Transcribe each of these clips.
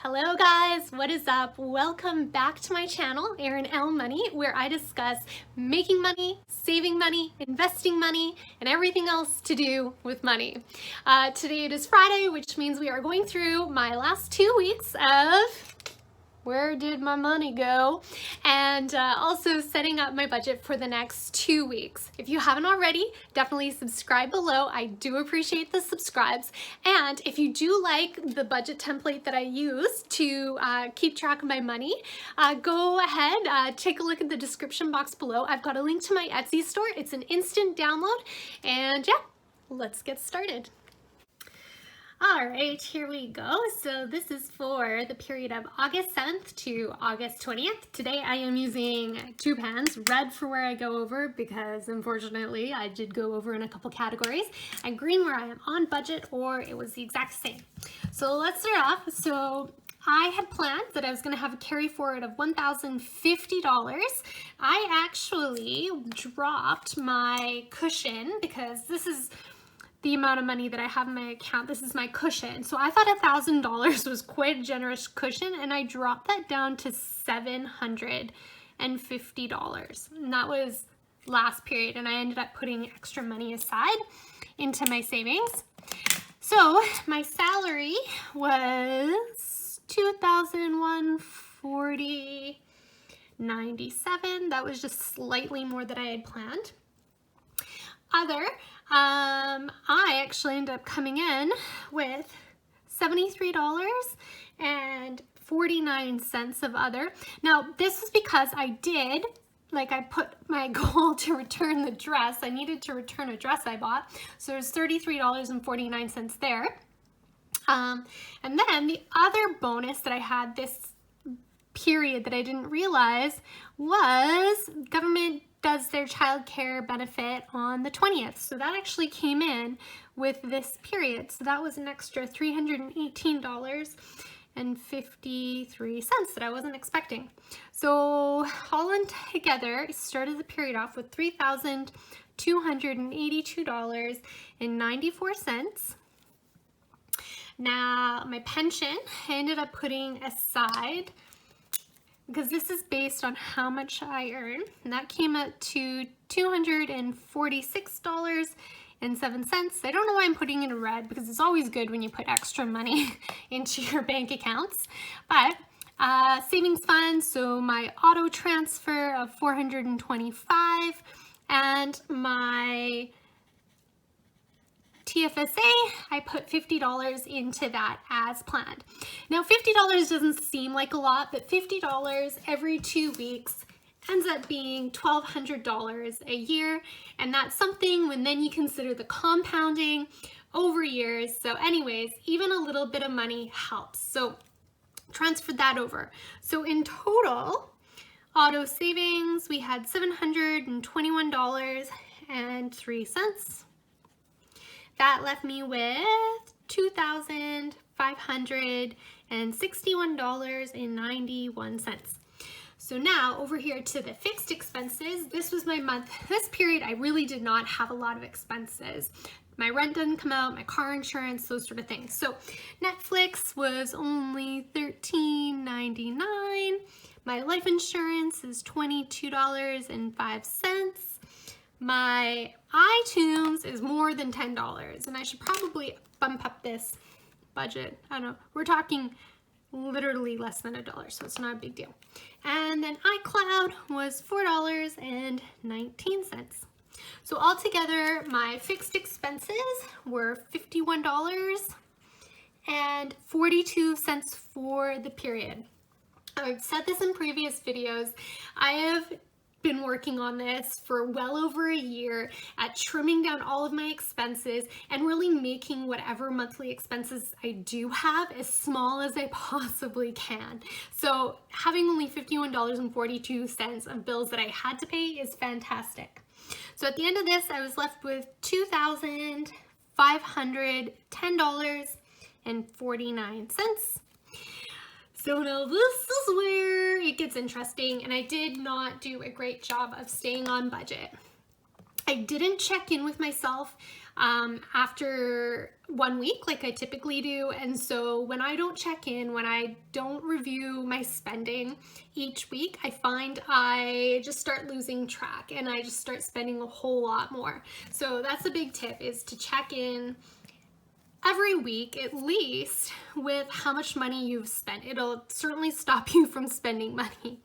Hello guys, what is up? Welcome back to my channel, Erin L Money, where I discuss making money, saving money, investing money, and everything else to do with money. Today it is Friday, which means we are going through my last 2 weeks of where did my money go? And also setting up my budget for the next 2 weeks. If you haven't already, definitely subscribe below. I do appreciate the subscribes. And if you do like the budget template that I use to keep track of my money, go ahead, take a look at the description box below. I've got a link to my Etsy store. It's an instant download. And yeah, let's get started. All right, here we go. So this is for the period of August 7th to August 20th. Today I am using 2 pens, red for where I go over because unfortunately I did go over in a couple categories, and green where I am on budget or it was the exact same. So let's start off. So I had planned that I was going to have a carry forward of $1,050. I actually dropped my cushion because this is the amount of money that I have in my account. This is my cushion. So I thought $1,000 was quite a generous cushion, and I dropped that down to $750. And that was last period, and I ended up putting extra money aside into my savings. So my salary was $2,140.97. That was just slightly more than I had planned. I actually ended up coming in with $73.49 of other. Now, this is because I put my goal to return the dress. I needed to return a dress I bought. So there's $33.49 there. And then the other bonus that I had this period that I didn't realize was government does their child care benefit on the 20th. So that actually came in with this period. So that was an extra $318.53 that I wasn't expecting. So all in together, I started the period off with $3,282.94. Now my pension, I ended up putting aside, because this is based on how much I earn, and that came out to $246.07. I don't know why I'm putting it in red, because it's always good when you put extra money into your bank accounts. But savings fund, so my auto transfer of $425, and my TFSA, I put $50 into that as planned. Now $50 doesn't seem like a lot, but $50 every 2 weeks ends up being $1,200 a year, and that's something when then you consider the compounding over years. So anyways, even a little bit of money helps. So transfer that over. So in total, auto savings, we had $721.03. That left me with $2,561.91. So now over here to the fixed expenses, this was my month. This period, I really did not have a lot of expenses. My rent didn't come out, my car insurance, those sort of things. So Netflix was only $13.99. My life insurance is $22.05. My iTunes is more than $10, and I should probably bump up this budget. I don't know, we're talking literally less than $1, so it's not a big deal. And then iCloud was $4.19. So altogether, my fixed expenses were $51.42 for the period. I've said this in previous videos. I have been working on this for well over a year at trimming down all of my expenses and really making whatever monthly expenses I do have as small as I possibly can. So having only $51.42 of bills that I had to pay is fantastic. So at the end of this, I was left with $2,510.49. So now this is where it gets interesting, and I did not do a great job of staying on budget. I didn't check in with myself after 1 week like I typically do, and so when I don't check in, when I don't review my spending each week, I find I just start losing track and I just start spending a whole lot more. So that's a big tip, is to check in every week at least with how much money you've spent. It'll certainly stop you from spending money.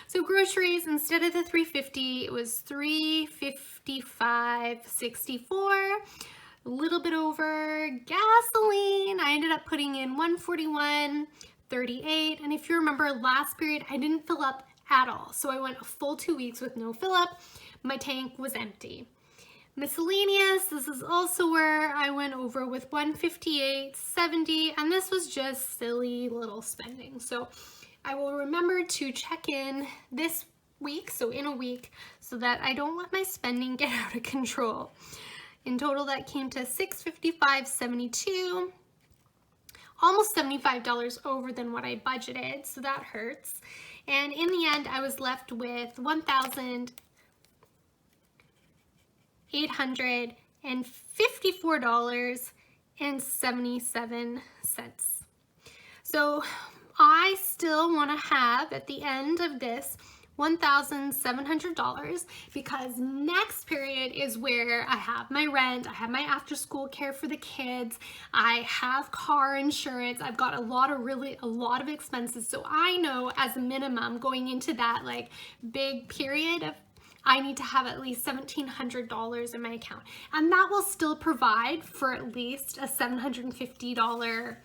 So groceries, instead of the $3.50, it was $3.55.64. A little bit over. Gasoline, I ended up putting in $141.38. And if you remember last period, I didn't fill up at all. So I went a full 2 weeks with no fill up. My tank was empty. Miscellaneous, this is also where I went over with $158.70, and this was just silly little spending. So I will remember to check in this week, so in a week, so that I don't let my spending get out of control. In total, that came to $655.72, almost $75 over than what I budgeted, so that hurts. And in the end, I was left with $1,854.77. So I still want to have at the end of this $1,700, because next period is where I have my rent, I have my after school care for the kids, I have car insurance, I've got a lot of expenses. So I know as a minimum going into that like big period of, I need to have at least $1,700 in my account, and that will still provide for at least a $750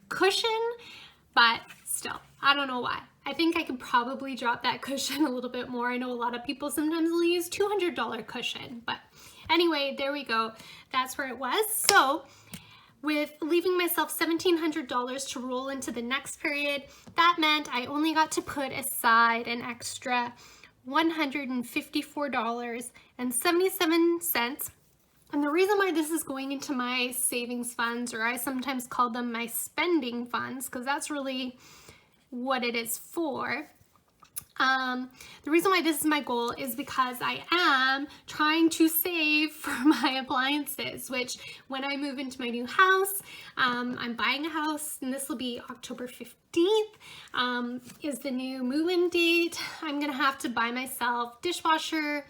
cushion, but still, I don't know why. I think I could probably drop that cushion a little bit more. I know a lot of people sometimes will use $200 cushion, but anyway, there we go. That's where it was. So with leaving myself $1,700 to roll into the next period, that meant I only got to put aside an extra $154.77. And the reason why this is going into my savings funds, or I sometimes call them my spending funds, because that's really what it is for. The reason why this is my goal is because I am trying to save for my appliances, which when I move into my new house, I'm buying a house, and this will be October 15th, is the new move-in date. I'm gonna have to buy myself dishwasher,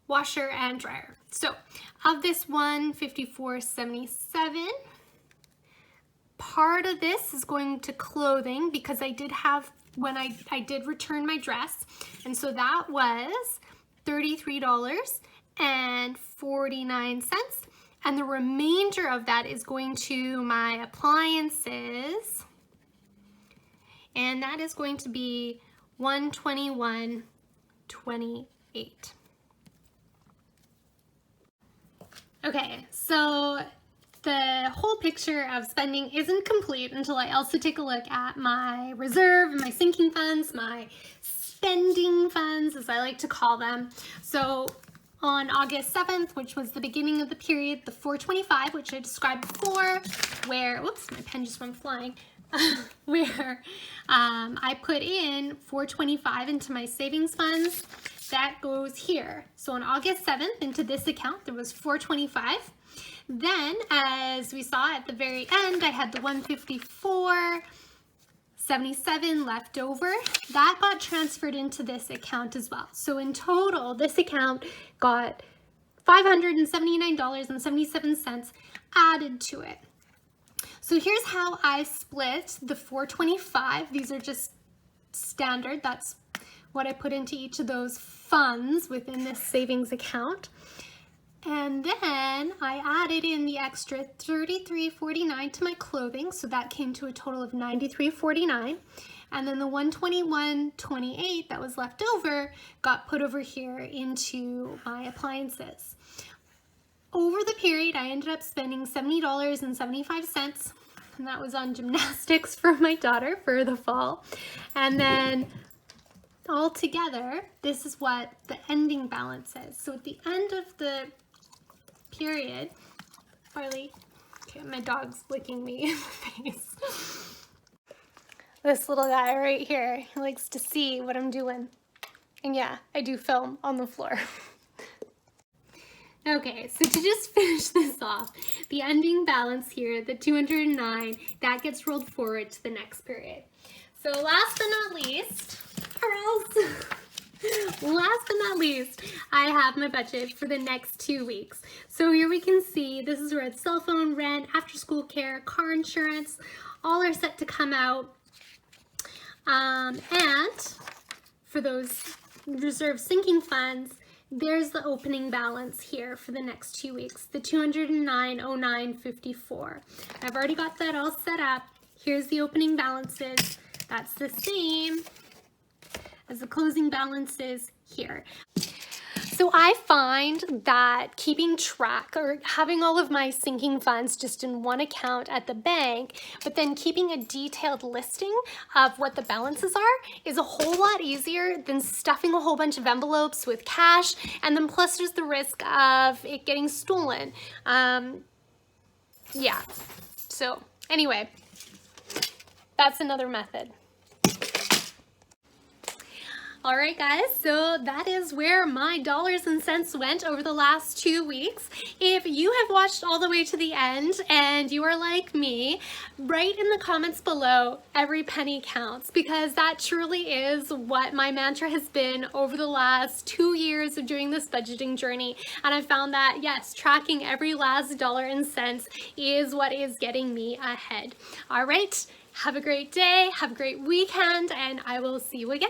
washer, and dryer. So of this $154.77, part of this is going to clothing, because I did have, when I did return my dress, and so that was $33.49, and the remainder of that is going to my appliances, and that is going to be $121.28. Okay, so the whole picture of spending isn't complete until I also take a look at my reserve, my sinking funds, my spending funds, as I like to call them. So on August 7th, which was the beginning of the period, the 425, which I described before, where, whoops, my pen just went flying, where I put in 425 into my savings funds. That goes here. So on August 7th, into this account, there was 425. Then, as we saw at the very end, I had the 154.77 left over. That got transferred into this account as well. So in total, this account got $579.77 added to it. So here's how I split the 425. These are just standard. That's what I put into each of those funds within this savings account. And then I added in the extra $33.49 to my clothing, so that came to a total of $93.49. And then the $121.28 that was left over got put over here into my appliances. Over the period, I ended up spending $70.75, and that was on gymnastics for my daughter for the fall. And then all together, this is what the ending balance is. So at the end of the period, Barley, okay, my dog's licking me in the face. This little guy right here, he likes to see what I'm doing. And yeah, I do film on the floor. Okay, so to just finish this off, the ending balance here, the 209, that gets rolled forward to the next period. So last but not least, I have my budget for the next 2 weeks. So here we can see this is where it's cell phone, rent, after school care, car insurance, all are set to come out. And for those reserve sinking funds, there's the opening balance here for the next 2 weeks, the 209.09.54. I've already got that all set up. Here's the opening balances. That's the same as the closing balances here. So I find that keeping track or having all of my sinking funds just in one account at the bank, but then keeping a detailed listing of what the balances are is a whole lot easier than stuffing a whole bunch of envelopes with cash, and then plus there's the risk of it getting stolen. Yeah, so anyway, that's another method. All right, guys, so that is where my dollars and cents went over the last 2 weeks. If you have watched all the way to the end and you are like me, write in the comments below, every penny counts, because that truly is what my mantra has been over the last 2 years of doing this budgeting journey. And I found that, yes, tracking every last dollar and cents is what is getting me ahead. All right, have a great day, have a great weekend, and I will see you again.